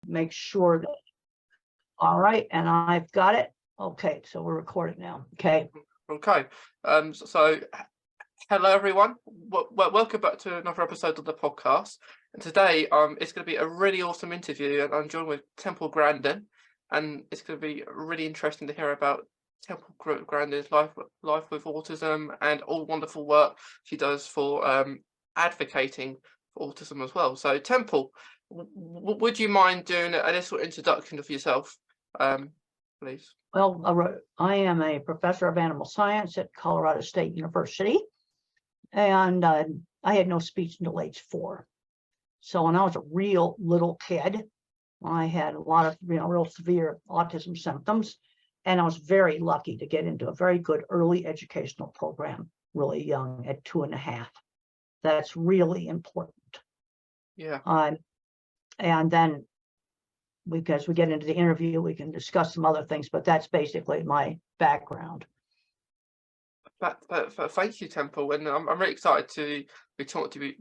make sure that, all right, and I've got it. Okay, so we're recording now. Okay. Okay. So hello everyone. Welcome back to another episode of the podcast. And today it's going to be a really awesome interview, and I'm joined with Temple Grandin, and it's going to be really interesting to hear about Temple Grandin's life with autism and all the wonderful work she does for advocating for autism as well. So Temple, would you mind doing a little introduction of yourself, please? Well, I am a professor of animal science at Colorado State University, and I had no speech until age 4. So when I was a real little kid, I had a lot of real severe autism symptoms, and I was very lucky to get into a very good early educational program really young at 2.5. That's really important. Yeah. And then, as we get into the interview, we can discuss some other things, but that's basically my background. But thank you, Temple, and I'm really excited to be talking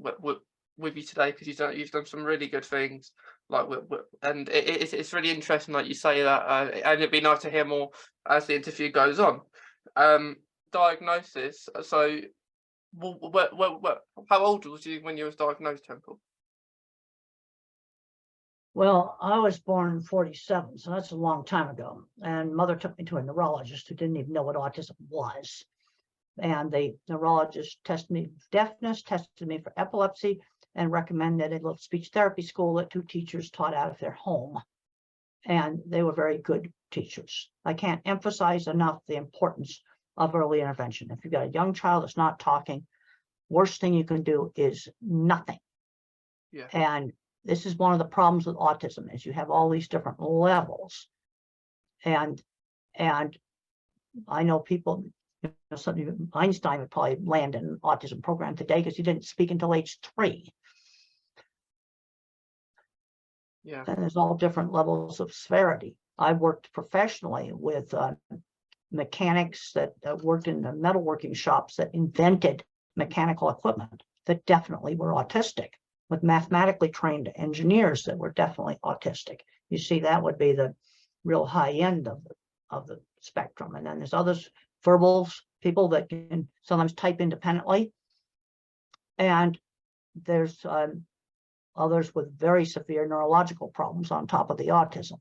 with you today, because you've done some really good things, and it's really interesting, like you say that, and it'd be nice to hear more as the interview goes on. Diagnosis. So, how old was you when you was diagnosed, Temple? Well, I was born in 47, so that's a long time ago. And mother took me to a neurologist who didn't even know what autism was. And the neurologist tested me for deafness, tested me for epilepsy, and recommended a little speech therapy school that 2 teachers taught out of their home. And they were very good teachers. I can't emphasize enough the importance of early intervention. If you've got a young child that's not talking, worst thing you can do is nothing. Yeah. And this is one of the problems with autism, is you have all these different levels. And I know people, Einstein would probably land in an autism program today because he didn't speak until age 3. Yeah. And there's all different levels of severity. I worked professionally with mechanics that worked in the metalworking shops that invented mechanical equipment that definitely were autistic, with mathematically trained engineers that were definitely autistic. You see, that would be the real high end of the spectrum. And then there's others, verbals, people that can sometimes type independently. And there's others with very severe neurological problems on top of the autism.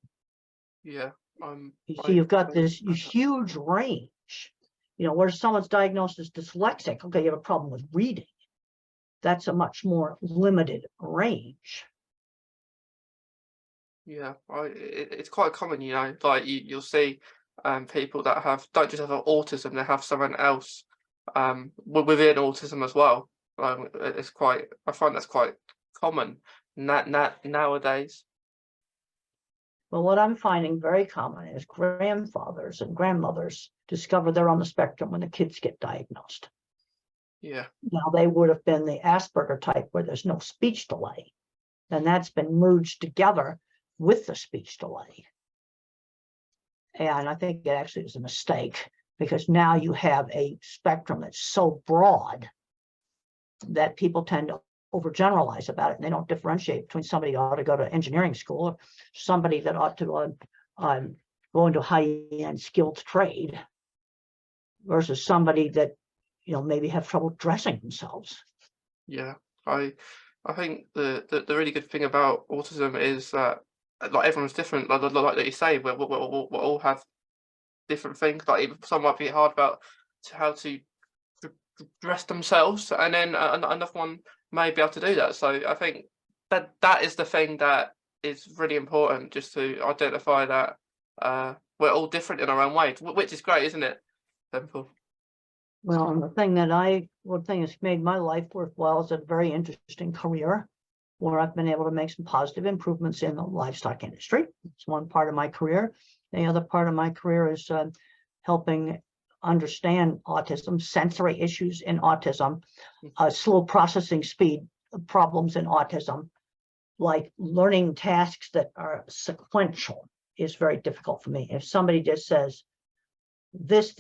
Yeah. You see, you've got this huge range, where someone's diagnosed as dyslexic. Okay, you have a problem with reading. That's a much more limited range. Yeah, it's quite common, like you'll see people that don't just have autism, they have someone else within autism as well. I find that's quite common nowadays. Well, what I'm finding very common is grandfathers and grandmothers discover they're on the spectrum when the kids get diagnosed. Yeah. Now, they would have been the Asperger type where there's no speech delay. And that's been merged together with the speech delay. And I think it actually is a mistake, because now you have a spectrum that's so broad that people tend to overgeneralize about it, and they don't differentiate between somebody who ought to go to engineering school or somebody that ought to go into high-end skilled trade versus somebody that maybe have trouble dressing themselves. Yeah, I think the really good thing about autism is that, like, everyone's different. Like you say, we all have different things. Like, even some might be hard about how to dress themselves, and then another one may be able to do that. So I think that is the thing that is really important, just to identify that we're all different in our own way, which is great, isn't it, Temple? Well, and the thing that's made my life worthwhile is a very interesting career where I've been able to make some positive improvements in the livestock industry. It's one part of my career. The other part of my career is helping understand autism, sensory issues in autism, slow processing speed problems in autism, like learning tasks that are sequential is very difficult for me. If somebody just says, this,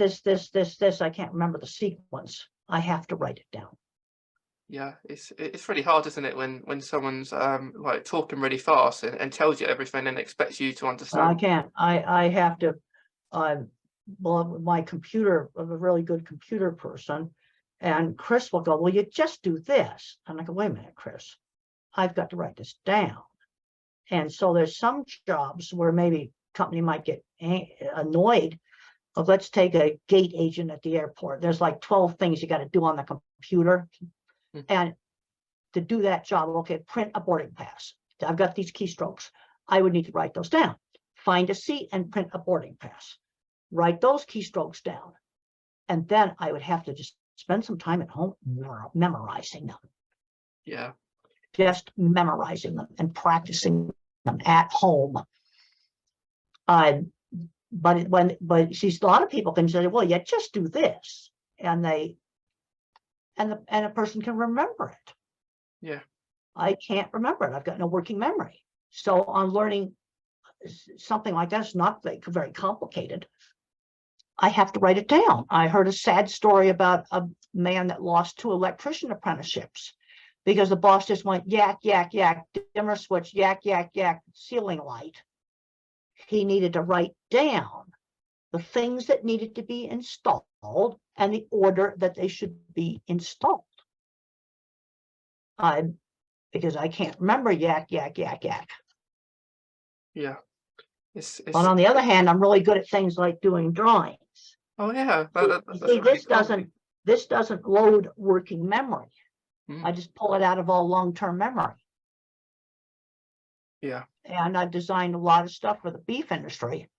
I can't remember the sequence, I have to write it down. Yeah, it's really hard, isn't it, when someone's like talking really fast and tells you everything and expects you to I understand. can't, I have to, uh, well, my computer, I'm a really good computer person. And Chris will go, well, you just do this. And I go, wait a minute, Chris, I've got to write this down. And so there's some jobs where maybe company might get annoyed. But let's take a gate agent at the airport. There's like 12 things you got to do on the computer. Mm. And to do that job, okay, print a boarding pass. I've got these keystrokes. I would need to write those down. Find a seat and print a boarding pass. Write those keystrokes down. And then I would have to just spend some time at home memorizing them. Yeah, Just memorizing them and practicing them at home. But see, a lot of people can say, well, yeah, just do this. And a person can remember it. yeah, I can't remember it. I've got no working memory. So on learning something like that's not very complicated, I have to write it down. I heard a sad story about a man that lost 2 electrician apprenticeships because the boss just went yak, yak, yak, dimmer switch, yak, yak, yak, ceiling light. He needed to write down the things that needed to be installed and the order that they should be installed. Because I can't remember yak, yak, yak, yak. yeah. It's But on the other hand, I'm really good at things like doing drawings. oh yeah, You that's see, really cool. this doesn't load working memory. Mm, I just pull it out of all long-term memory. yeah, And I've designed a lot of stuff for the beef industry.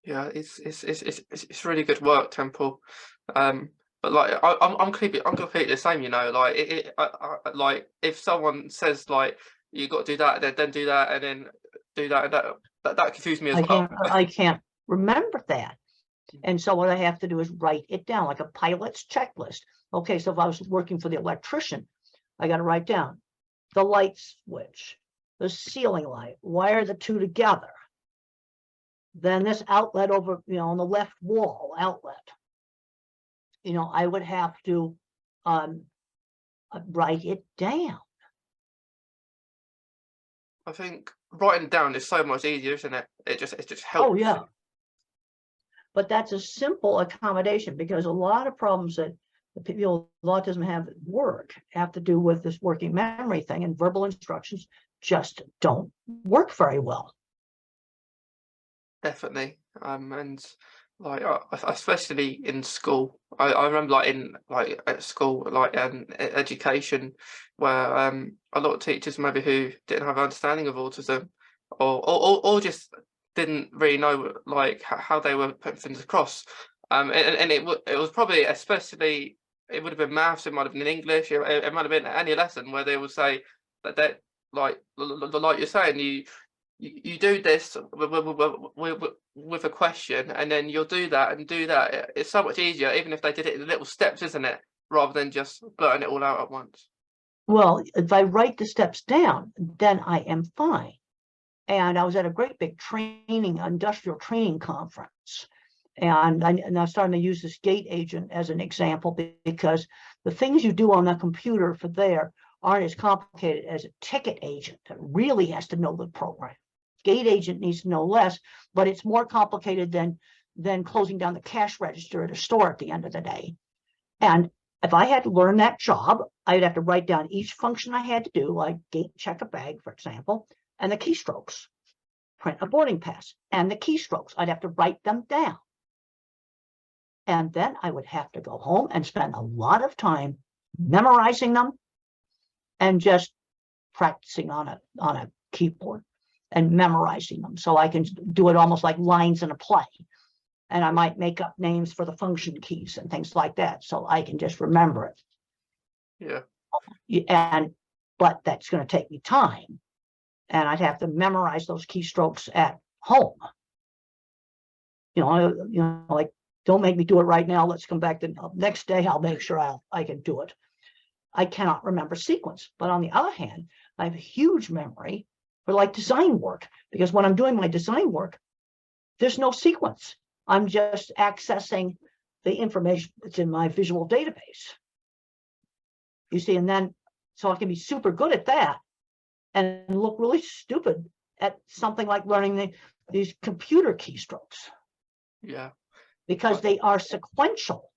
yeah. It's really good work, Temple. But like I'm completely the same. You know, like like if someone says like you got to do that, then do that, and then do that, and that confused me as well. I can't remember that. And so what I have to do is write it down like a pilot's checklist. Okay, so if I was working for the electrician, I got to write down the light switch, the ceiling light, wire the 2 together. Then this outlet over, on the left wall outlet. I would have to write it down. I think writing down is so much easier, isn't it? It just helps. Oh yeah. But that's a simple accommodation because a lot of problems that the people with autism have to do with this working memory thing, and verbal instructions just don't work very well. Definitely. And like especially in school, I remember like at school, like education, where a lot of teachers maybe who didn't have an understanding of autism, or just didn't really know like how they were putting things across. And it was probably especially, it would have been maths, it might have been English, it might have been any lesson where they would say that like you're saying, you do this with a question, and then you'll do that and do that. It's so much easier, even if they did it in little steps, isn't it? Rather than just blurting it all out at once. Well, if I write the steps down, then I am fine. And I was at a great big industrial training conference. And I'm starting to use this gate agent as an example because the things you do on the computer for there aren't as complicated as a ticket agent that really has to know the program. Gate agent needs to know less, but it's more complicated than closing down the cash register at a store at the end of the day. And if I had to learn that job, I'd have to write down each function I had to do, like gate check a bag, for example, and the keystrokes, print a boarding pass, and the keystrokes. I'd have to write them down. And then I would have to go home and spend a lot of time memorizing them and just practicing on a keyboard and memorizing them. So I can do it almost like lines in a play. And I might make up names for the function keys and things like that. So I can just remember it. Yeah. But that's going to take me time. And I'd have to memorize those keystrokes at home. Like, don't make me do it right now. Let's come back the next day. I'll make sure I can do it. I cannot remember sequence. But on the other hand, I have a huge memory for like design work, because when I'm doing my design work, there's no sequence. I'm just accessing the information that's in my visual database. You see, and then, so I can be super good at that and look really stupid at something like learning these computer keystrokes. Yeah. Because they are sequential.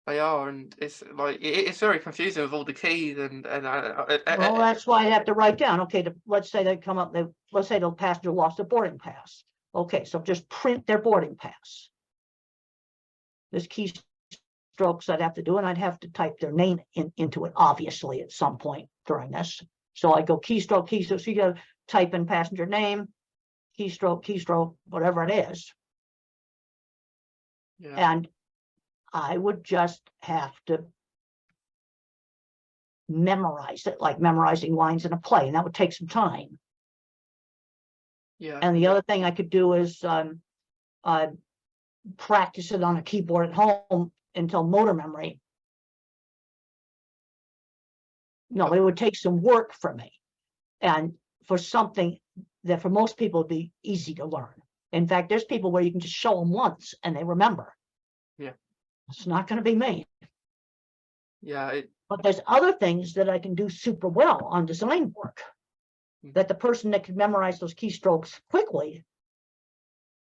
They are, and it's like it's very confusing with all the keys and well, that's why I have to write down. Okay, let's say they come up. Let's say the passenger lost their boarding pass. Okay, so just print their boarding pass. There's keystrokes I'd have to do, and I'd have to type their name into it, obviously, at some point during this. So I go keystroke, keystroke. So you got to type in passenger name, keystroke, whatever it is. Yeah. And I would just have to memorize it, like memorizing lines in a play, and that would take some time. Yeah. And the other thing I could do is practice it on a keyboard at home until motor memory. No, it would take some work for me, and for something that for most people would be easy to learn. In fact, there's people where you can just show them once and they remember. Yeah. It's not going to be me. Yeah. But there's other things that I can do super well on design work that the person that can memorize those keystrokes quickly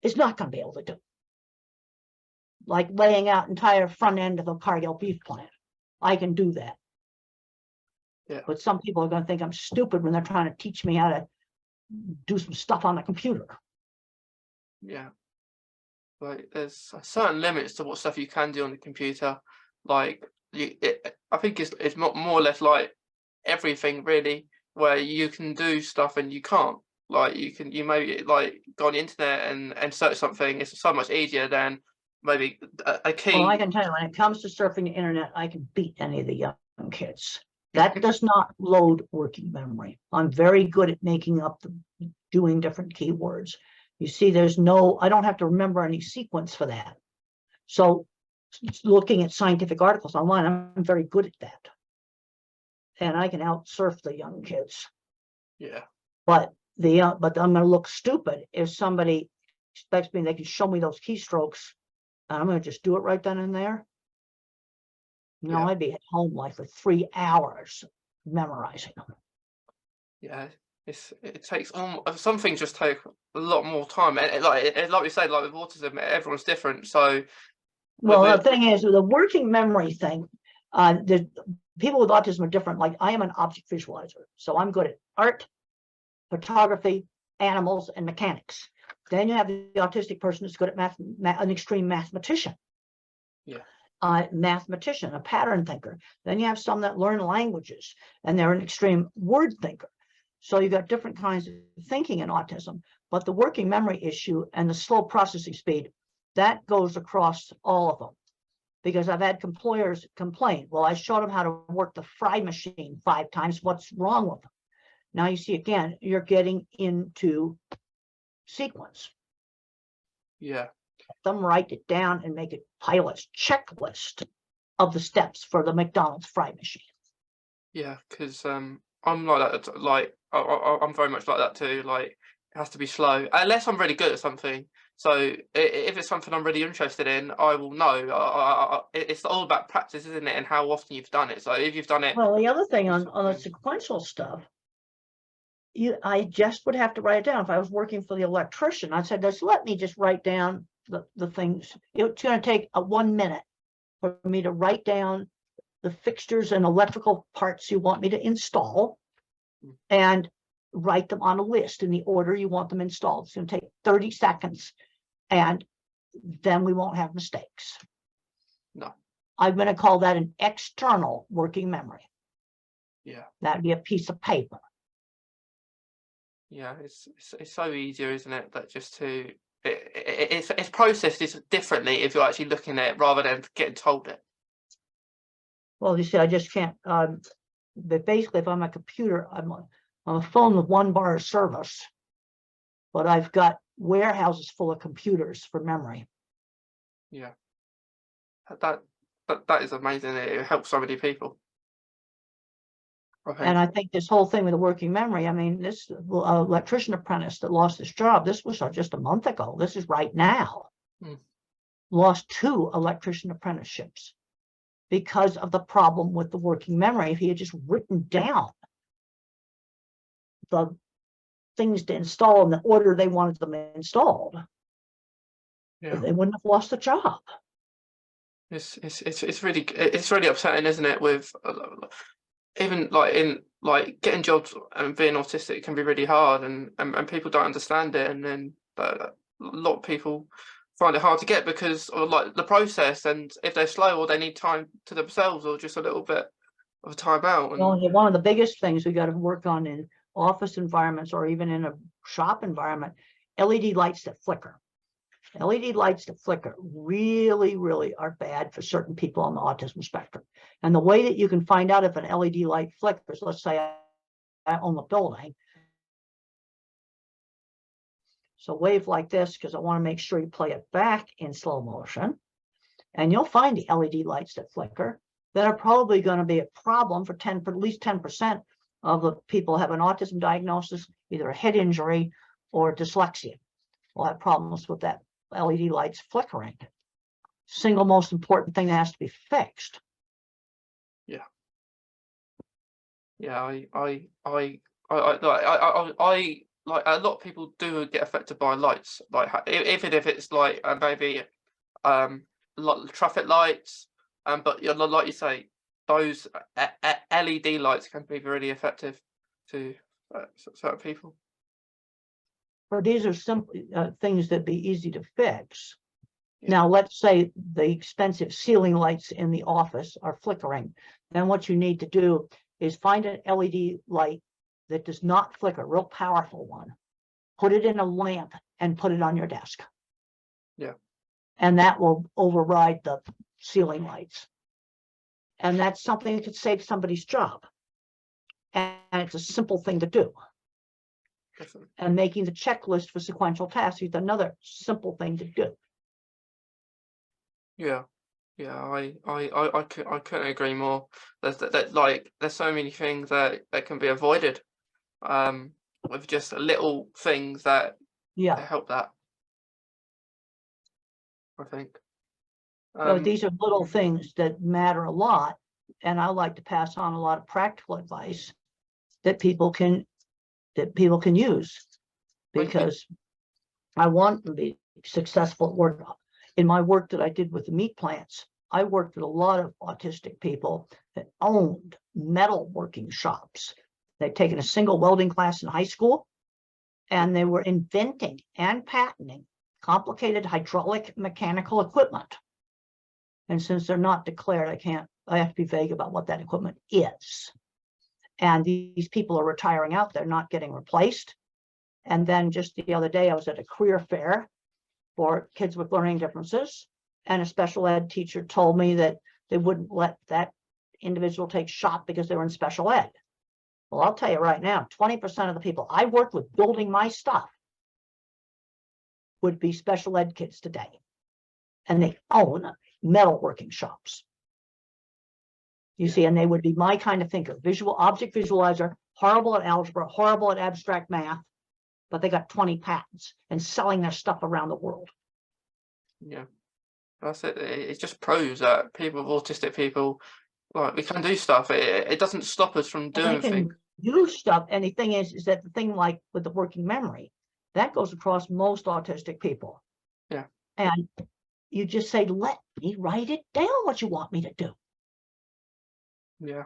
is not going to be able to do. Like laying out entire front end of a Cargill beef plant. I can do that. Yeah. But some people are going to think I'm stupid when they're trying to teach me how to do some stuff on the computer. Yeah. Like there's certain limits to what stuff you can do on the computer. Like I think it's more or less like everything really, where you can do stuff and you can't. Like you maybe like go on the internet and search something. It's so much easier than maybe a key. Well, I can tell you, when it comes to surfing the internet, I can beat any of the young kids. That does not load working memory. I'm very good at making up doing different keywords. You see, I don't have to remember any sequence for that. So looking at scientific articles online, I'm very good at that. And I can out surf the young kids. Yeah. But I'm going to look stupid if somebody expects me, they can show me those keystrokes, and I'm going to just do it right then and there. No, I'd be at home like for 3 hours memorizing them. Yeah. It takes some things just take a lot more time, and like we say, like with autism, everyone's different. So, well, the thing is, the working memory thing, the people with autism are different. Like I am an object visualizer, so I'm good at art, photography, animals, and mechanics. Then you have the autistic person who's good at math, an extreme mathematician. Yeah. Mathematician, a pattern thinker. Then you have some that learn languages, and they're an extreme word thinker. So you've got different kinds of thinking in autism, but the working memory issue and the slow processing speed, that goes across all of them. Because I've had employers complain, well, I showed them how to work the fry machine 5 times. What's wrong with them? Now you see, again, you're getting into sequence. Yeah. Let them write it down and make a pilot's checklist of the steps for the McDonald's fry machine. Yeah, because I'm like that. Like I'm very much like that too. Like it has to be slow, unless I'm really good at something. So if it's something I'm really interested in, I will know. It's all about practice, isn't it? And how often you've done it. So if you've done it, well, the other thing on the sequential stuff, I just would have to write it down. If I was working for the electrician, I said, just let me just write down the things. It's going to take 1 minute for me to write down the fixtures and electrical parts you want me to install and write them on a list in the order you want them installed. It's going to take 30 seconds, and then we won't have mistakes. No. I'm going to call that an external working memory. Yeah. That'd be a piece of paper. Yeah, it's so easier, isn't it? That just to it's processed differently if you're actually looking at it rather than getting told it. Well, you see, I just can't. But basically, if I'm a computer, I'm on a phone with 1 bar of service, but I've got warehouses full of computers for memory. Yeah, that is amazing. It helps so many people. And I think this whole thing with the working memory, I mean, this electrician apprentice that lost his job, this was just a month ago. This is right now. Lost 2 electrician apprenticeships. because of the problem with the working memory. If he had just written down the things to install in the order they wanted them installed, they wouldn't have lost the job. It's really upsetting, isn't it? With even like getting jobs and being autistic can be really hard, and people don't understand it, and then a lot of people find it hard to get because of like the process, and if they're slow or they need time to themselves or just a little bit of a time out. And Well, one of the biggest things we got to work on in office environments or even in a shop environment, LED lights that flicker. LED lights that flicker really, really are bad for certain people on the autism spectrum. And the way that you can find out if an LED light flickers, let's say I own the building. So wave like this, because I want to make sure you play it back in slow motion. And you'll find the LED lights that flicker that are probably going to be a problem for at least 10% of the people who have an autism diagnosis, either a head injury or dyslexia. Will have problems with that LED lights flickering. Single most important thing that has to be fixed. Yeah. I like a lot of people do get affected by lights, like even if it's like maybe like traffic lights, but like you say, those LED lights can be really effective to certain people. Or these are simple things that be easy to fix. Yeah. Now, let's say the expensive ceiling lights in the office are flickering. Then what you need to do is find an LED light that does not flicker, real powerful one. Put it in a lamp and put it on your desk. Yeah. And that will override the ceiling lights. And that's something that could save somebody's job. And it's a simple thing to do. Definitely. And making the checklist for sequential tasks is another simple thing to do. Yeah, I couldn't agree more. There's so many things that can be avoided, with just little things that help that. I think. So these are little things that matter a lot, and I like to pass on a lot of practical advice that people can use, because I want to be successful at work. In my work that I did with the meat plants, I worked with a lot of autistic people that owned metal working shops. They'd taken a single welding class in high school, and they were inventing and patenting complicated hydraulic mechanical equipment. And since they're not declared, I have to be vague about what that equipment is. And these people are retiring out, they're not getting replaced. And then just the other day, I was at a career fair for kids with learning differences, and a special ed teacher told me that they wouldn't let that individual take shop because they were in special ed. Well, I'll tell you right now, 20% of the people I worked with building my stuff would be special ed kids today. And they own metalworking shops. You see, and they would be my kind of thinker, visual object visualizer, horrible at algebra, horrible at abstract math, but they got 20 patents and selling their stuff around the world. Yeah, that's it. It just proves that people with autistic people, like, we can do stuff. It doesn't stop us from doing things. Do stuff, and the thing is that the thing like with the working memory, that goes across most autistic people. Yeah. And you just say, let me write it down what you want me to do. Yeah.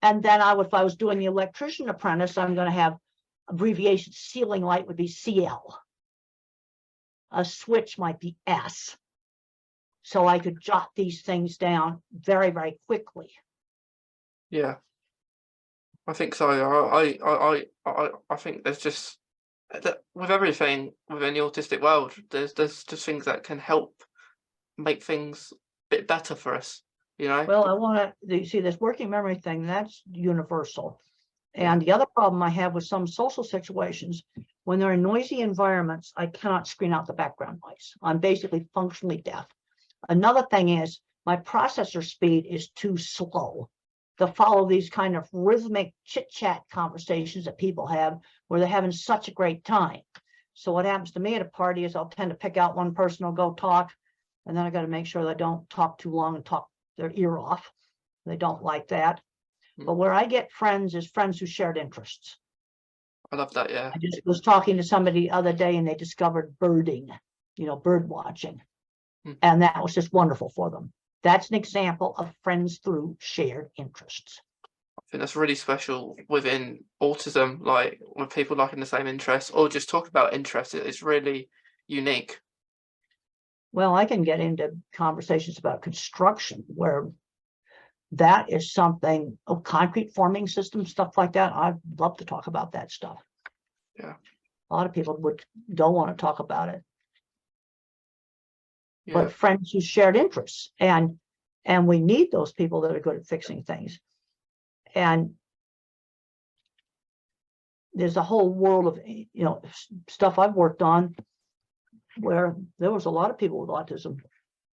And then if I was doing the electrician apprentice, I'm going to have abbreviation. Ceiling light would be CL. A switch might be S. So I could jot these things down very, very quickly. Yeah, I think so. I think there's just with everything within the autistic world, there's just things that can help make things a bit better for us. You know. Well, I want to see this working memory thing. That's universal. And the other problem I have with some social situations, when they're in noisy environments, I cannot screen out the background noise. I'm basically functionally deaf. Another thing is my processor speed is too slow to follow these kind of rhythmic chit-chat conversations that people have where they're having such a great time. So what happens to me at a party is I'll tend to pick out one person who'll go talk, and then I got to make sure that I don't talk too long and talk their ear off. They don't like that. Mm. But where I get friends is friends who shared interests. I love that. Yeah. I just was talking to somebody the other day and they discovered birding, bird watching. Mm. And that was just wonderful for them. That's an example of friends through shared interests. I think that's really special within autism, like with people liking the same interests or just talk about interests. It's really unique. Well, I can get into conversations about construction where that is something, concrete forming systems, stuff like that. I'd love to talk about that stuff. Yeah. A lot of people don't want to talk about it. Yeah. But friends who shared interests, and we need those people that are good at fixing things. And there's a whole world of stuff I've worked on where there was a lot of people with autism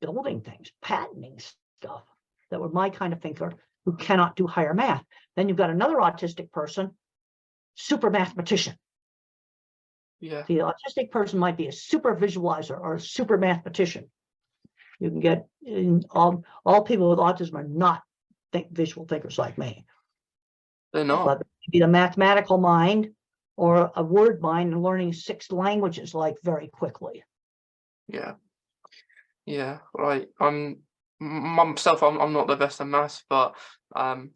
building things, patenting stuff that were my kind of thinker who cannot do higher math. Then you've got another autistic person, super mathematician. Yeah. The autistic person might be a super visualizer or a super mathematician. You can get all people with autism are not visual thinkers like me. They're not. But be a mathematical mind or a word mind and learning 6 languages like very quickly. Yeah. Yeah. Right. Myself, I'm not the best at maths, but I'm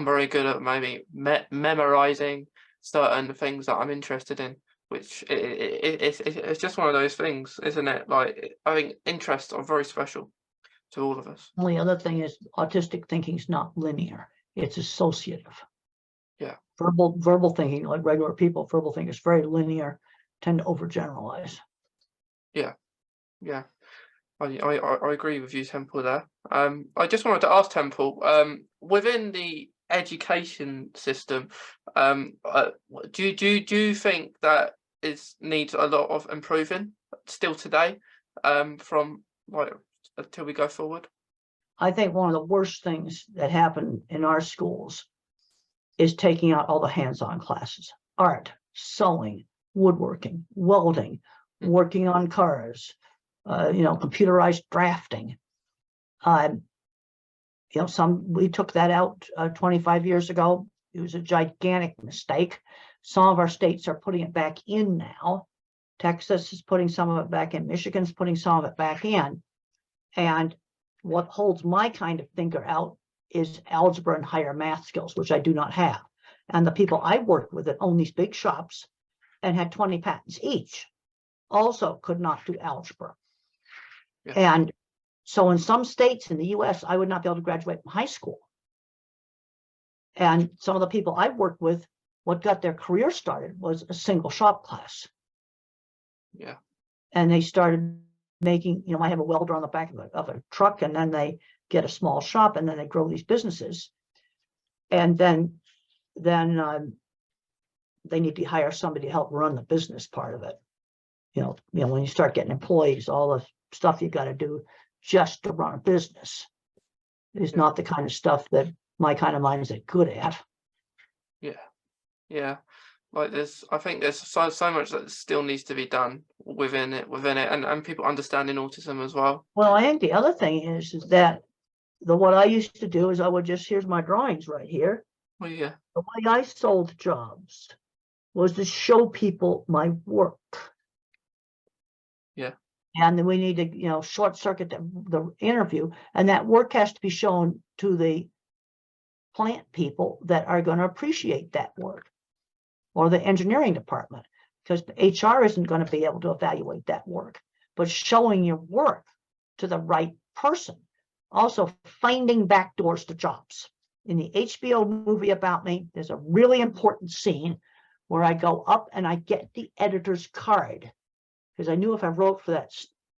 very good at maybe memorizing certain things that I'm interested in, which it's just one of those things, isn't it? Like, I think interests are very special to all of us. Only other thing is autistic thinking is not linear. It's associative. Yeah. Verbal thinking, like regular people, verbal thinking is very linear, tend to overgeneralize. Yeah. Yeah. I agree with you, Temple, there. I just wanted to ask Temple, within the education system, do you think that needs a lot of improving still today, from like until we go forward? I think one of the worst things that happen in our schools is taking out all the hands-on classes, art, sewing, woodworking, welding, working on cars, computerized drafting. We took that out 25 years ago. It was a gigantic mistake. Some of our states are putting it back in now. Texas is putting some of it back in. Michigan's putting some of it back in. And what holds my kind of thinker out is algebra and higher math skills, which I do not have. And the people I worked with that own these big shops and had 20 patents each also could not do algebra. Yeah. And so in some states in the US, I would not be able to graduate from high school. And some of the people I worked with, what got their career started was a single shop class. Yeah. And they started making, I have a welder on the back of a truck, and then they get a small shop, and then they grow these businesses. And then they need to hire somebody to help run the business part of it. When you start getting employees, all the stuff you got to do just to run a business is not the kind of stuff that my kind of mind is good at. Yeah. Yeah. Like I think there's so much that still needs to be done within it, and people understanding autism as well. Well, I think the other thing is that what I used to do is I would here's my drawings right here. Well, yeah. The way I sold jobs was to show people my work. Yeah. And then we need to, short circuit the interview, and that work has to be shown to the plant people that are going to appreciate that work, or the engineering department, because HR isn't going to be able to evaluate that work. But showing your work to the right person, also finding back doors to jobs. In the HBO movie about me, there's a really important scene where I go up and I get the editor's card, because I knew if I wrote for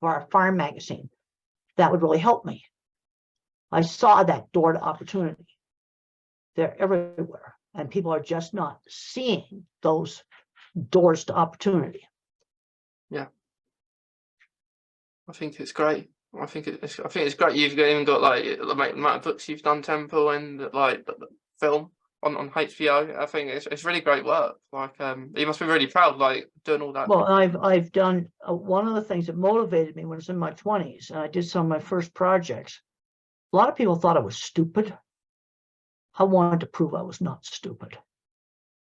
our farm magazine, that would really help me. I saw that door to opportunity. They're everywhere, and people are just not seeing those doors to opportunity. Yeah, I think it's great. I think it's great. You've even got like the amount of books you've done, Temple, and like the film on HBO. I think it's really great work. Like, you must be really proud, like doing all that. Well, I've done one of the things that motivated me when I was in my 20s, and I did some of my first projects, A lot of people thought I was stupid. I wanted to prove I was not stupid.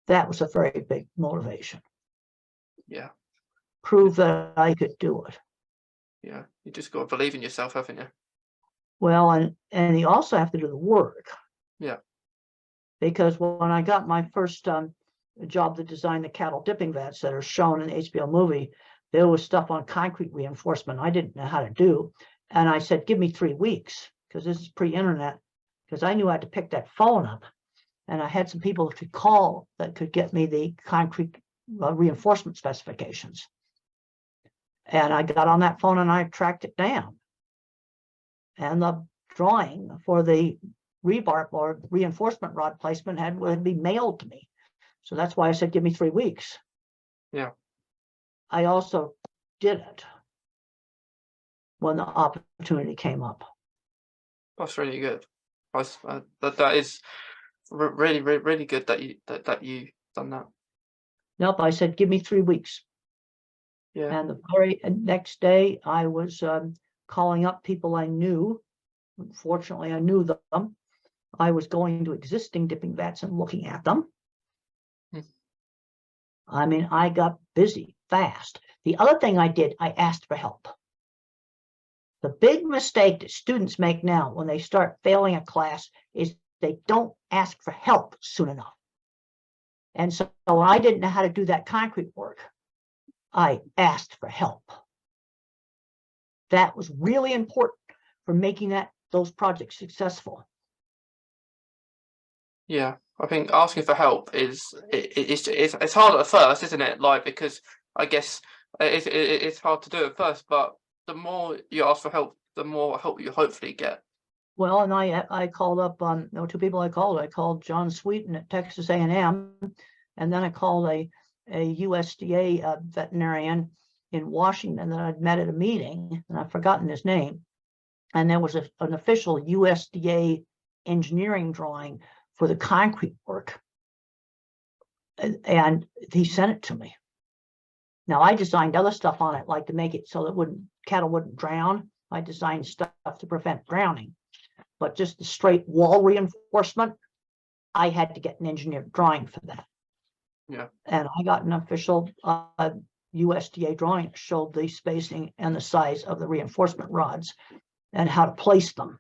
That was a very big motivation. Yeah. Prove that I could do it. Yeah. You just got to believe in yourself, haven't you? Well, and you also have to do the work. Yeah. Because when I got my first job to design the cattle dipping vats that are shown in the HBO movie, there was stuff on concrete reinforcement I didn't know how to do. And I said, give me 3 weeks, because this is pre-internet, because I knew I had to pick that phone up. And I had some people that could call that could get me the concrete reinforcement specifications. And I got on that phone and I tracked it down. And the drawing for the rebar or reinforcement rod placement would be mailed to me. So that's why I said, give me 3 weeks. Yeah. I also did it when the opportunity came up. That's really good. That is really good that you done that. Nope, I said, give me 3 weeks. Yeah. And the very next day, I was calling up people I knew. Fortunately, I knew them. I was going to existing dipping vats and looking at them. I mean, I got busy fast. The other thing I did, I asked for help. The big mistake that students make now when they start failing a class is they don't ask for help soon enough. And so when I didn't know how to do that concrete work, I asked for help. That was really important for making those projects successful. Yeah, I think asking for help it's hard at first, isn't it? Like, because I guess it's hard to do at first, but the more you ask for help, the more help you hopefully get. Well, and I called up there were 2 people I called. I called John Sweeten at Texas A&M, and then I called a USDA veterinarian in Washington that I'd met at a meeting, and I've forgotten his name. And there was an official USDA engineering drawing for the concrete work, and he sent it to me. Now I designed other stuff on it, like to make it so that cattle wouldn't drown. I designed stuff to prevent drowning, but just the straight wall reinforcement, I had to get an engineered drawing for that. Yeah. And I got an official USDA drawing that showed the spacing and the size of the reinforcement rods and how to place them.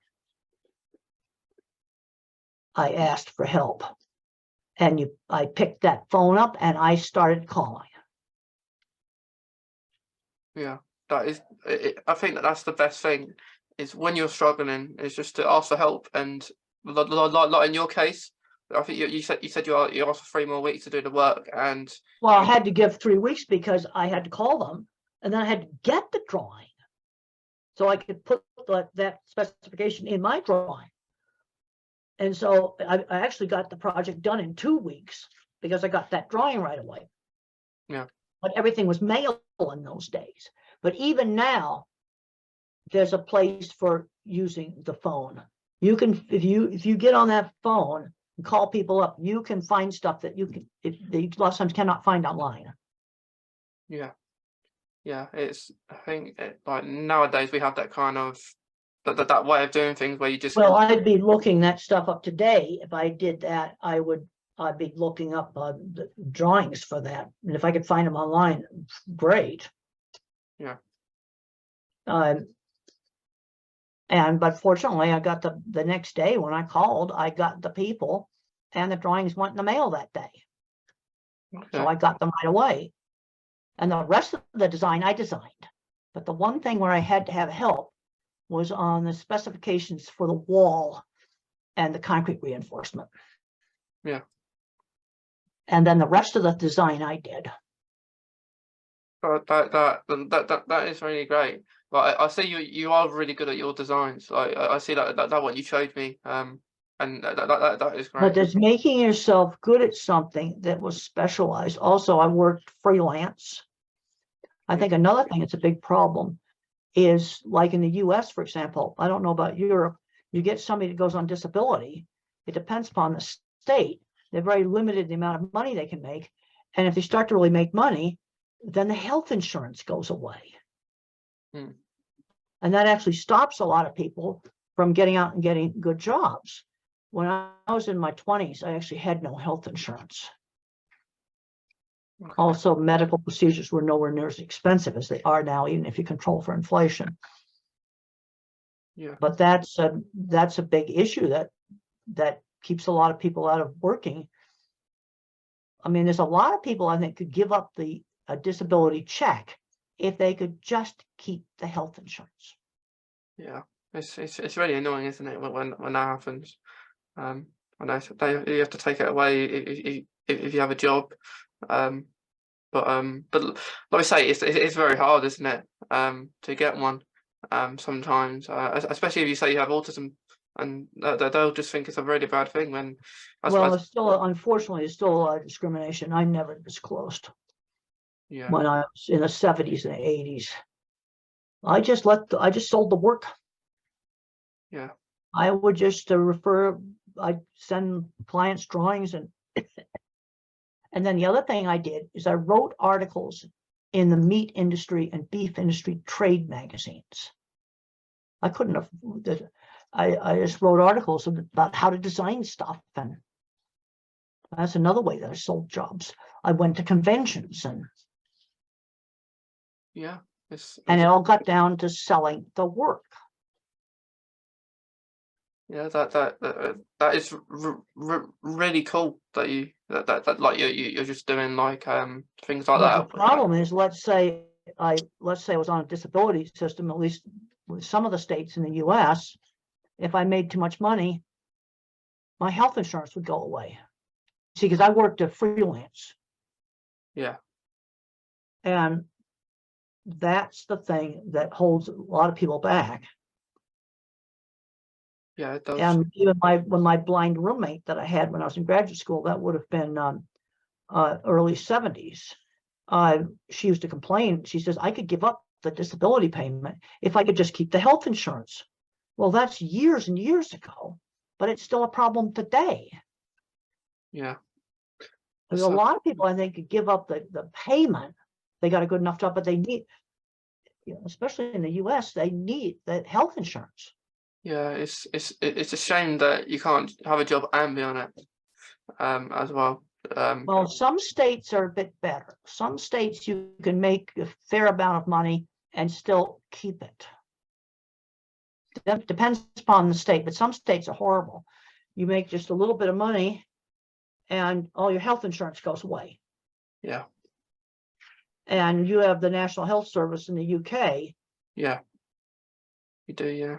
I asked for help, and I picked that phone up and I started calling. Yeah, that is. I think that's the best thing, is when you're struggling, is just to ask for help. And like in your case, I think you said you asked for 3 more weeks to do the work, and well, I had to give 3 weeks because I had to call them, and then I had to get the drawing so I could put that specification in my drawing. And so I actually got the project done in 2 weeks because I got that drawing right away. Yeah. But everything was mail in those days. But even now, there's a place for using the phone. You can, if you get on that phone and call people up, you can find stuff that you a lot of times cannot find online. Yeah, I think like nowadays we have that kind of that way of doing things where you just. Well, I'd be looking that stuff up today. If I did that, I'd be looking up the drawings for that, and if I could find them online, great. Yeah. But fortunately, I got the next day when I called, I got the people, and the drawings went in the mail that day. Okay. So I got them right away, and the rest of the design I designed. But the one thing where I had to have help was on the specifications for the wall and the concrete reinforcement. Yeah. And then the rest of the design I did. That is really great. But I see you are really good at your designs. I see that what you showed me. And that is great. But there's making yourself good at something that was specialized. Also, I worked freelance. I think another thing that's a big problem is, like in the US, for example, I don't know about Europe, you get somebody that goes on disability, it depends upon the state. They're very limited in the amount of money they can make. And if they start to really make money, then the health insurance goes away. And that actually stops a lot of people from getting out and getting good jobs. When I was in my 20s, I actually had no health insurance. Okay. Also, medical procedures were nowhere near as expensive as they are now, even if you control for inflation. Yeah. But that's a big issue that keeps a lot of people out of working. I mean, there's a lot of people I think could give up a disability check if they could just keep the health insurance. Yeah. It's really annoying, isn't it, when that happens? I know you have to take it away if you have a job. But like I say, it's very hard, isn't it? To get one. Sometimes, especially if you say you have autism, and they'll just think it's a really bad thing. When Well, it's still, unfortunately, it's still a lot of discrimination. I never disclosed yeah, when I was in the 70s and 80s. I just sold the work. yeah, I would just I'd send clients drawings, and then the other thing I did is I wrote articles in the meat industry and beef industry trade magazines. I couldn't have, I just wrote articles about how to design stuff, and that's another way that I sold jobs. I went to conventions, and yeah. it all got down to selling the work. Yeah, that is really cool that like you're just doing like things like But that. the problem is, let's say I was on a disability system, at least with some of the states in the US, if I made too much money, my health insurance would go away. See, because I worked at freelance. Yeah, And that's the thing that holds a lot of people back. yeah, it does. And even when my blind roommate that I had when I was in graduate school, that would have been early 70s. She used to complain. She says, I could give up the disability payment if I could just keep the health insurance. Well, that's years and years ago, but it's still a problem today. Yeah, There's a lot of people, I think, could give up the payment. They got a good enough job, but they need, especially in the US, they need the health insurance. yeah. It's a shame that you can't have a job and be on it as well. Well, some states are a bit better. Some states you can make a fair amount of money and still keep it. That depends upon the state, but some states are horrible. You make just a little bit of money and all your health insurance goes away. Yeah, And you have the National Health Service in the UK. yeah, you do, yeah.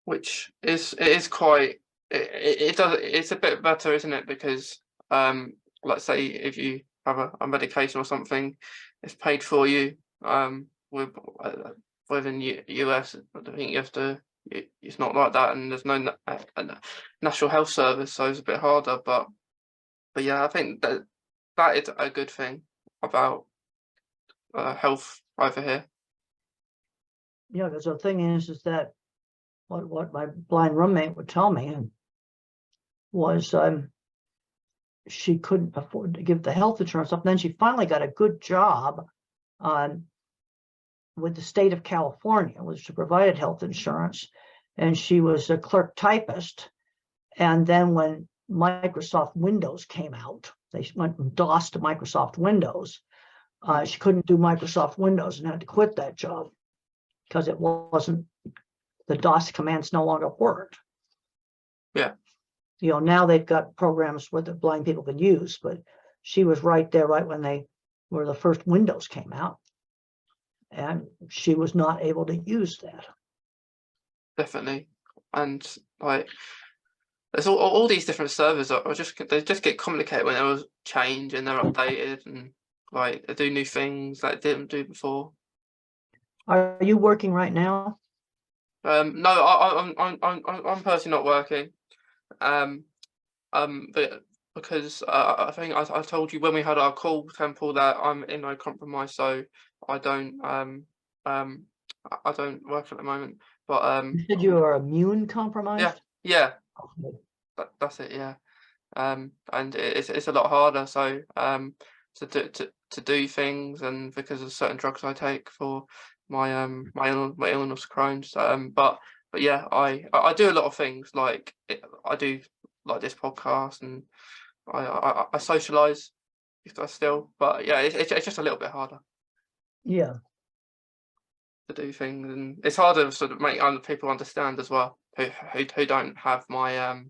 Which is quite it's a bit better, isn't it? Because let's say if you have a medication or something, it's paid for you. Within US, I don't think you have to. It's not like that, and there's no national health service, so it's a bit harder. But yeah, I think that is a good thing about health over here. Yeah, because the thing is that what my blind roommate would tell me was she couldn't afford to give the health insurance up. And then she finally got a good job with the state of California, which provided health insurance. And she was a clerk typist. And then when Microsoft Windows came out, they went from DOS to Microsoft Windows. She couldn't do Microsoft Windows and had to quit that job because it wasn't, the DOS commands no longer worked. Yeah. Now they've got programs where the blind people can use, but she was right there, right when the first Windows came out, and she was not able to use that. Definitely, and like there's all these different servers they just get complicated when there was change and they're updated and like they do new things that they didn't do before. Are you working right now? No, I'm personally not working. But because I think I told you when we had our call, Temple, that I'm in no compromise, so I don't I don't work at the moment. But You said you are immune compromised? yeah, Okay. that's it, yeah. And it's a lot harder, so to do things, and because of certain drugs I take for my illness, Crohn's. But yeah, I do a lot of things, like I do like this podcast, and I socialize still, but yeah, it's just a little bit harder Yeah. to do things, and it's harder to sort of make other people understand as well, who don't have my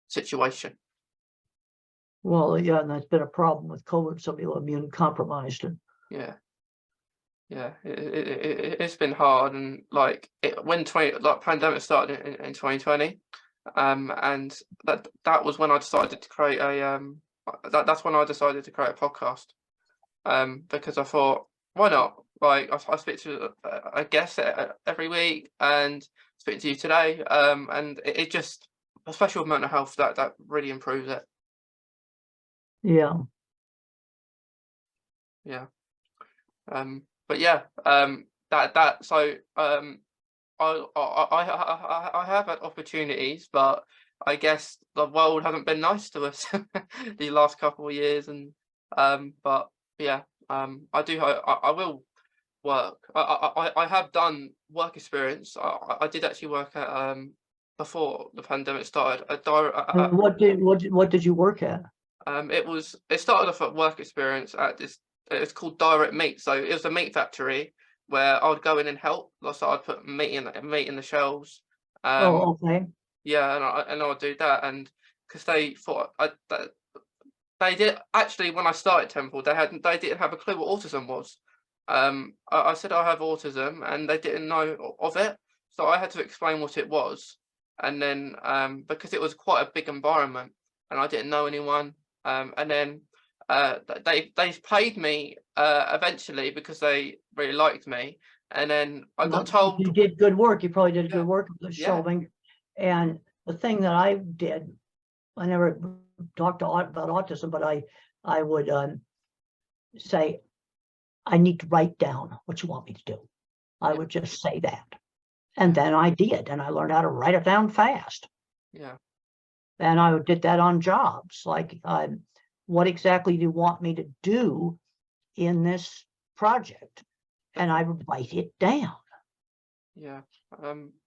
situation. Well, yeah, and that's been a problem with COVID. Some people are immune compromised, and Yeah. Yeah, it's been hard, and like when pandemic started in 2020, and that was when I decided to create a that's when I decided to create a podcast, because I thought, why not? Like I speak to a guest every week, and speaking to you today, and it just, especially with mental health, that really improves it. yeah. Yeah. But yeah, that so I have had opportunities, but I guess the world hasn't been nice to us the last couple of years, and but yeah, I will work. I have done work experience. I did actually work at before the pandemic started. And what did you work at? It started off at work experience at this. It's called Direct Meat. So it was a meat factory where I would go in and help. So I'd put meat in the shelves. Oh, okay. Yeah, and I would do that, and because they thought they did actually, when I started Temple, they didn't have a clue what autism was. I said I have autism, and they didn't know of it, so I had to explain what it was, and then because it was quite a big environment, and I didn't know anyone, and then they paid me eventually because they really liked me, and then I got told, You did good work. You probably did yeah, good work with the yeah, shelving. And the thing that I did, I never talked about autism, but I would say, I need to write down what you want me to do. I yeah, would just say that. And then I did, and I learned how to write it down fast. yeah, And I did that on jobs, like, what exactly do you want me to do in this project? And I would write it down. yeah.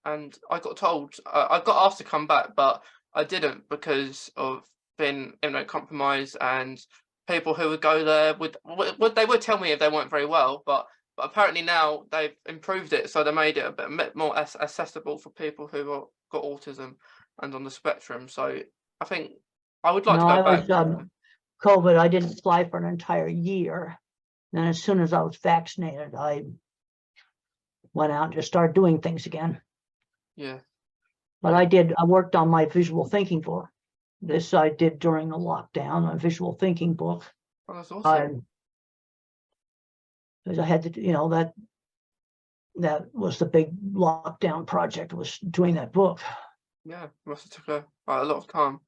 And I got told, I got asked to come back, but I didn't because of being immunocompromised, and people who would go there they would tell me if they weren't very well, but apparently now they've improved it, so they made it a bit more accessible for people who got autism and on the spectrum. So I think I would like No, to go I back. was COVID. I didn't fly for an entire year. And as soon as I was vaccinated, I went out and just started doing things again. Yeah, But I worked on my visual thinking book. This I did during the lockdown, a visual thinking book. oh, that's awesome. Because I had to, that was the big lockdown project, was doing that book. Yeah, must have took a lot of time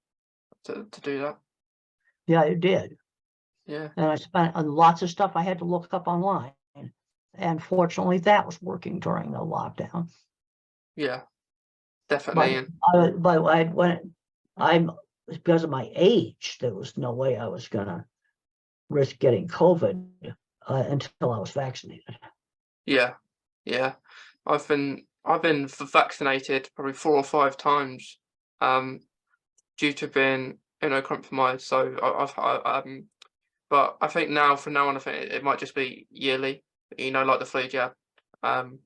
to do that. Yeah, it did. Yeah, And I spent on lots of stuff I had to look up online. And fortunately, that was working during the lockdown. yeah, definitely. I'm because of my age, there was no way I was gonna risk getting COVID until I was vaccinated. Yeah, yeah. I've been vaccinated probably 4 or 5 times, due to being immunocompromised. So but I think now, from now on, I think it might just be yearly. Like the flu jab. Um,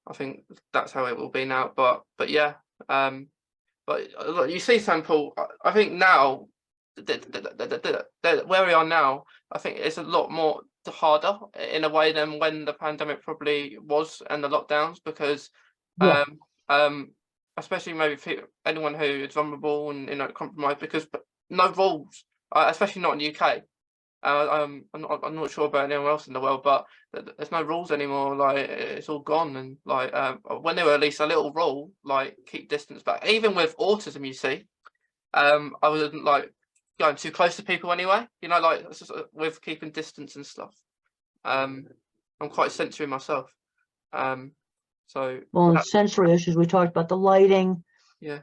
I think that's how it will be now. But yeah. But you see, Temple, I think now, where we are now, I think it's a lot more harder in a way than when the pandemic probably was, and the lockdowns, because Yeah. um, especially maybe anyone who is vulnerable and compromised, because no rules, especially not in the UK. I'm not sure about anyone else in the world, but there's no rules anymore. Like, it's all gone, and like when there were at least a little rule, like keep distance back. Even with autism, you see, I wasn't like going too close to people anyway. Like with keeping distance and stuff. I'm quite sensory myself. So Well, sensory issues, we talked about the lighting. yeah,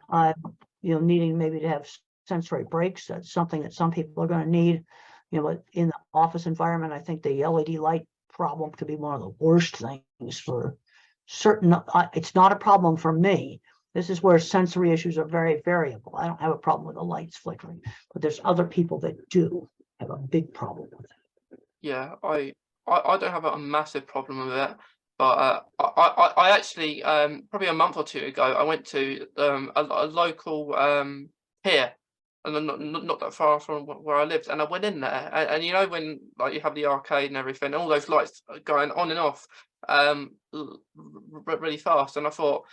Needing maybe to have sensory breaks. That's something that some people are going to need. But in the office environment, I think the LED light problem could be one of the worst things for certain. It's not a problem for me. This is where sensory issues are very variable. I don't have a problem with the lights flickering, but there's other people that do have a big problem with it. Yeah, I don't have a massive problem with it, but I actually probably a month or two ago I went to a local pier, and not that far from where I lived, and I went in there, and you know when like you have the arcade and everything, all those lights are going on and off really fast, and I thought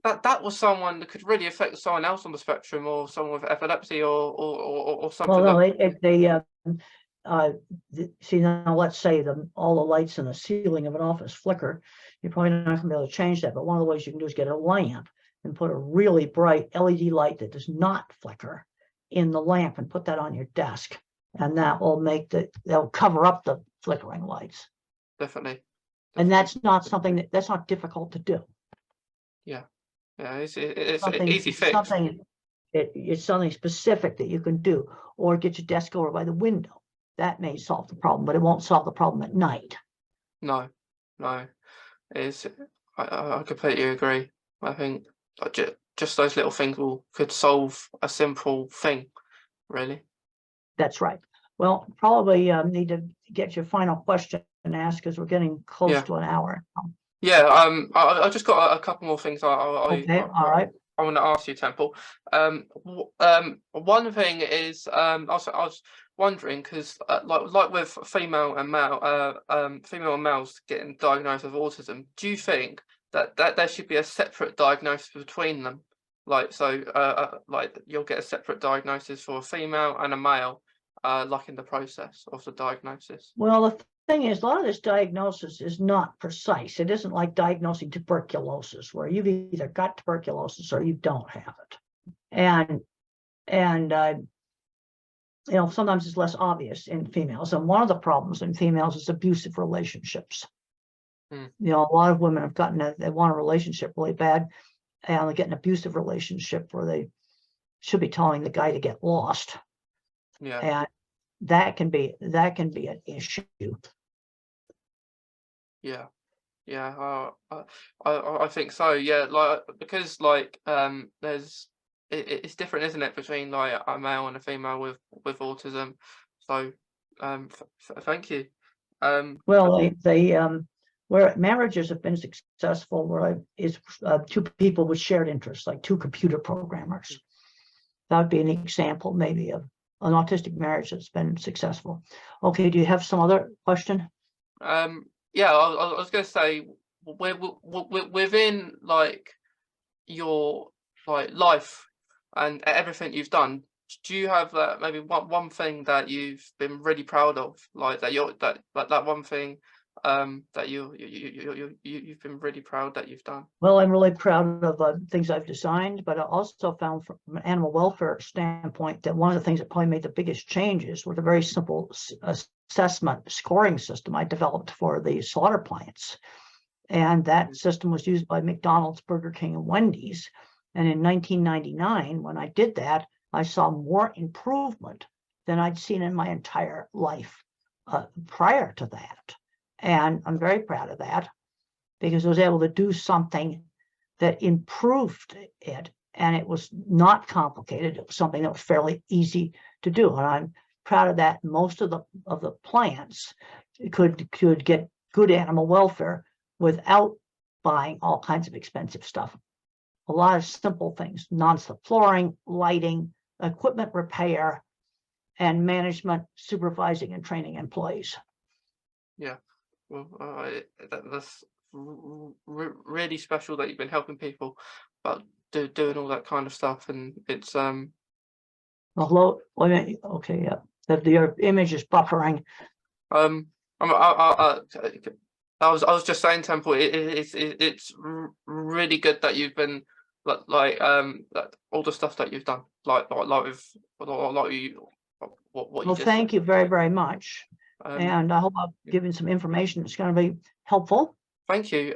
that was someone that could really affect someone else on the spectrum, or someone with epilepsy, or something. Well, no, they see, now let's say all the lights in the ceiling of an office flicker. You're probably not going to be able to change that, but one of the ways you can do is get a lamp and put a really bright LED light that does not flicker in the lamp and put that on your desk, and that will that'll cover up the flickering lights. Definitely. And that's not something that's not difficult to do. Yeah, it's an easy fix. It's something specific that you can do, or get your desk over by the window. That may solve the problem, but it won't solve the problem at night. No, it's I completely agree. I think just those little things could solve a simple thing, really. That's right. Well, probably need to get your final question asked, because we're getting close to an hour. Yeah, I just got a couple more things Okay, all right. I want to ask you, Temple. One thing is, I was wondering, because like with female and males getting diagnosed with autism, do you think that there should be a separate diagnosis between them? Like, so like you'll get a separate diagnosis for a female and a male, like in the process of the diagnosis. Well, the thing is, a lot of this diagnosis is not precise. It isn't like diagnosing tuberculosis, where you've either got tuberculosis or you don't have it. And you know, sometimes it's less obvious in females. And one of the problems in females is abusive relationships. You know, a lot of women have they want a relationship really bad, and they get an abusive relationship where they should be telling the guy to get lost. Yeah. And that can be an issue. Yeah, I think so. Yeah, like because like it's different, isn't it, between like a male and a female with autism. So thank you. Well, where marriages have been successful, where is two people with shared interests, like two computer programmers. That would be an example, maybe, of an autistic marriage that's been successful. Okay, do you have some other question? Yeah, I was going to say, within like your like life and everything you've done, do you have that maybe one thing that you've been really proud of, like that one thing that you've been really proud that you've done? Well, I'm really proud of things I've designed, but I also found from an animal welfare standpoint that one of the things that probably made the biggest changes was a very simple assessment scoring system I developed for the slaughter plants. And that system was used by McDonald's, Burger King, and Wendy's. And in 1999, when I did that, I saw more improvement than I'd seen in my entire life prior to that. And I'm very proud of that, because I was able to do something that improved it, and it was not complicated. It was something that was fairly easy to do, and I'm proud of that. Most of the plants could get good animal welfare without buying all kinds of expensive stuff. A lot of simple things: non-slip flooring, lighting, equipment repair, and management supervising and training employees. Yeah. Well, that's really special that you've been helping people, but doing all that kind of stuff, and it's Hello. Okay, yeah. Your image is buffering. I was just saying, Temple, it's really good that you've been like all the stuff that you've done, like with you. What Well, thank you very, very much. And I hope I've given some information that's going to be helpful. Thank you.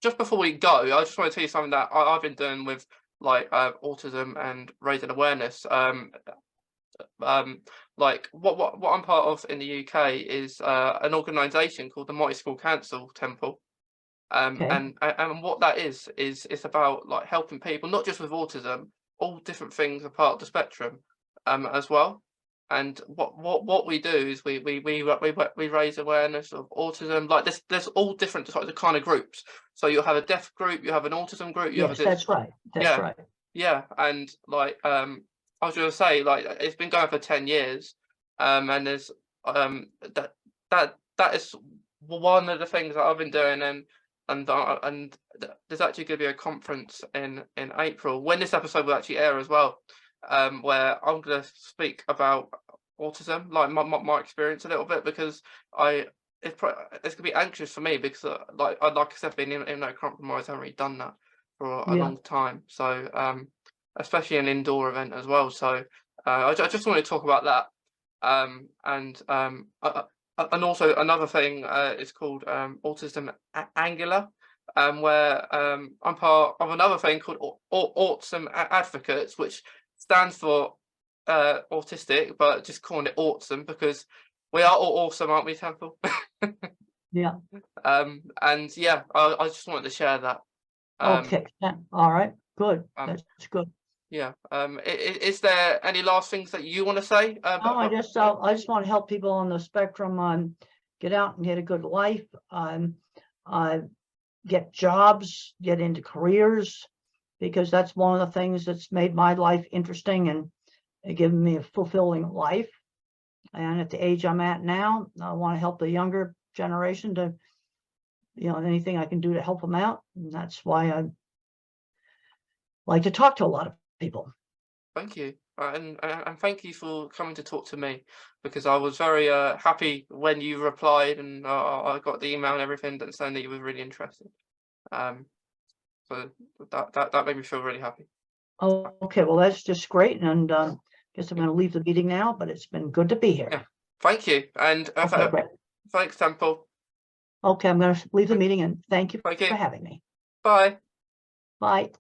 Just before we go, I just want to tell you something that I've been doing with like autism and raising awareness. like what I'm part of in the UK is an organisation called the Multi-School Council Temple. Okay. And what that is it's about like helping people not just with autism, all different things are part of the spectrum, as well. And what we do is we raise awareness of autism. Like there's all different types of kind of groups. So you'll have a deaf group, you have an autism group, you have a Yes, that's right. That's yeah, right. yeah. And like I was gonna say, like it's been going for 10 years, and there's that that is one of the things that I've been doing. And there's actually going to be a conference in April when this episode will actually air as well, where I'm going to speak about autism, like my experience a little bit, because it's going to be anxious for me because like I said, being immunocompromised, I haven't really done that for a Yeah. long time. So especially an indoor event as well. So I just wanted to talk about that. And also another thing is called Autism Angular, where I'm part of another thing called Autism Advocates, which stands for autistic, but just calling it autism because we are all awesome, aren't we, Temple? Yeah. And yeah, I just wanted to share that. Okay. Yeah. All right. Good. Um, That's good. yeah. Is there any last things that you want to say? No, I just want to help people on the spectrum get out and get a good life, get jobs, get into careers, because that's one of the things that's made my life interesting and given me a fulfilling life. And at the age I'm at now, I want to help the younger generation to, anything I can do to help them out. And that's why I like to talk to a lot of people. Thank you. And thank you for coming to talk to me, because I was very happy when you replied, and I got the email and everything saying that you were really interested. So that made me feel really happy. Oh, okay. Well, that's just great. And guess I'm going to leave the meeting now, but it's been good to be here. Yeah. Thank you. And Okay, great. thanks, Temple. Okay, I'm going to leave the meeting and thank you Thank you. for having me. Bye. Bye.